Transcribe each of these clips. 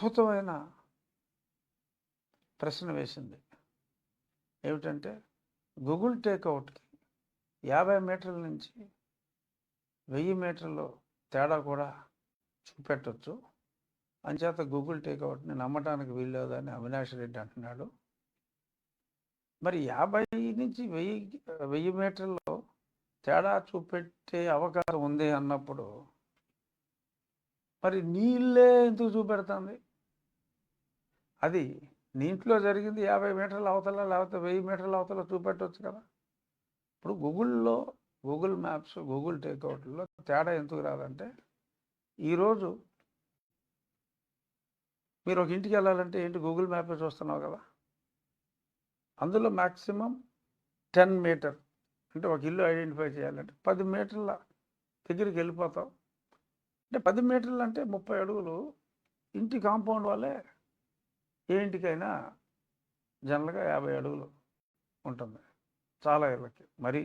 అద్భుతమైన ప్రశ్న వేసింది. ఏమిటంటే గూగుల్ టేక్అవుట్కి 50 మీటర్ల నుంచి 1000 మీటర్లు తేడా కూడా చూపెట్టవచ్చు. అంచేత గూగుల్ టేక్అవుట్ని నమ్మటానికి వీల్లేదని అవినాష్ రెడ్డి అంటున్నాడు. మరి 50 నుంచి 1000 మీటర్లో తేడా చూపెట్టే అవకాశం ఉంది అన్నప్పుడు మరి నీళ్ళే ఎందుకు చూపెడుతుంది? అది నీటిలో జరిగింది 50 మీటర్ల అవతల లేకపోతే 1000 మీటర్ల అవతల చూపెట్టవచ్చు కదా. ఇప్పుడు గూగుల్ మ్యాప్స్, గూగుల్ టేక్అవుట్లో తేడా ఎందుకు రాదంటే, ఈరోజు మీరు ఒక ఇంటికి వెళ్ళాలంటే ఏంటి, గూగుల్ మ్యాపే చూస్తున్నావు కదా. అందులో మ్యాక్సిమం 10 మీటర్ అంటే ఒక ఇల్లు ఐడెంటిఫై చేయాలంటే 10 మీటర్ల దగ్గరికి వెళ్ళిపోతాం. అంటే 10 మీటర్లు అంటే 30 అడుగులు. ఇంటి కాంపౌండ్ వాళ్ళే ఏ ఇంటికైనా జనరల్గా 50 అడుగులు ఉంటుంది చాలా ఇళ్ళకి. మరి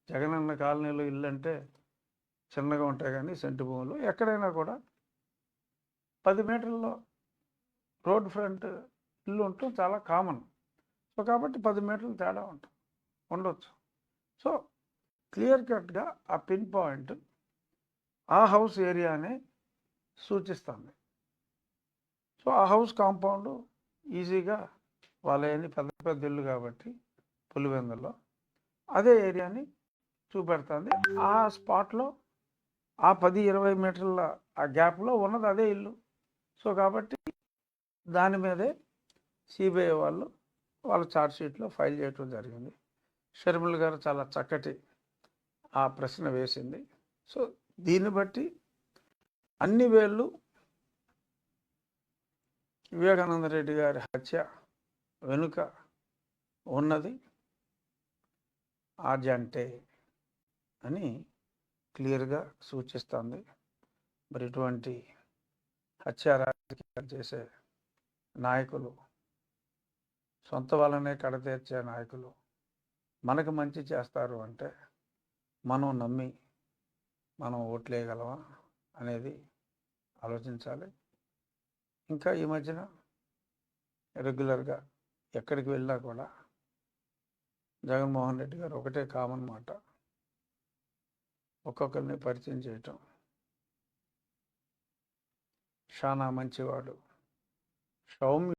జగనన్న కాలనీలో ఇల్లు అంటే చిన్నగా ఉంటాయి, కానీ సెంటు భూములు ఎక్కడైనా కూడా 10 మీటర్లలో రోడ్ ఫ్రంట్ ఇల్లు ఉండటం చాలా కామన్. సో కాబట్టి 10 మీటర్లు తేడా ఉండొచ్చు. సో క్లియర్ కట్గా ఆ పిన్ పాయింట్ ఆ హౌస్ ఏరియానే సూచిస్తుంది. సో ఆ హౌస్ కాంపౌండ్ ఈజీగా వాళ్ళని పెద్ద పెద్ద ఇల్లు కాబట్టి పులివెందుల్లో అదే ఏరియాని చూపెడుతుంది. ఆ స్పాట్లో ఆ 10-20 మీటర్ల ఆ గ్యాప్లో ఉన్నది అదే ఇల్లు. సో కాబట్టి దాని మీదే సిబిఐ వాళ్ళ ఛార్జ్షీట్లో ఫైల్ చేయడం జరిగింది. షర్మిల గారు చాలా చక్కటి ఆ ప్రశ్న వేసింది. సో దీన్ని బట్టి అన్ని వేళ్ళు వివేకానంద రెడ్డి గారి హత్య వెనుక ఉన్నది ఆర్జంటే అని క్లియర్గా సూచిస్తుంది. మరి ఇటువంటి హత్య రాజకీయాలు చేసే నాయకులు, సొంత వాళ్ళనే కడతీర్చే నాయకులు మనకు మంచి చేస్తారు అంటే మనం నమ్మి మనం ఓట్లేయగలమా అనేది ఆలోచించాలి. ఇంకా ఈ మధ్యన రెగ్యులర్గా ఎక్కడికి వెళ్ళినా కూడా జగన్మోహన్ రెడ్డి గారు ఒకటే కామన్ మాట, ఒక్కొక్కరిని పరిచయం చేయటం. షానా మంచివాడు, సౌమ్య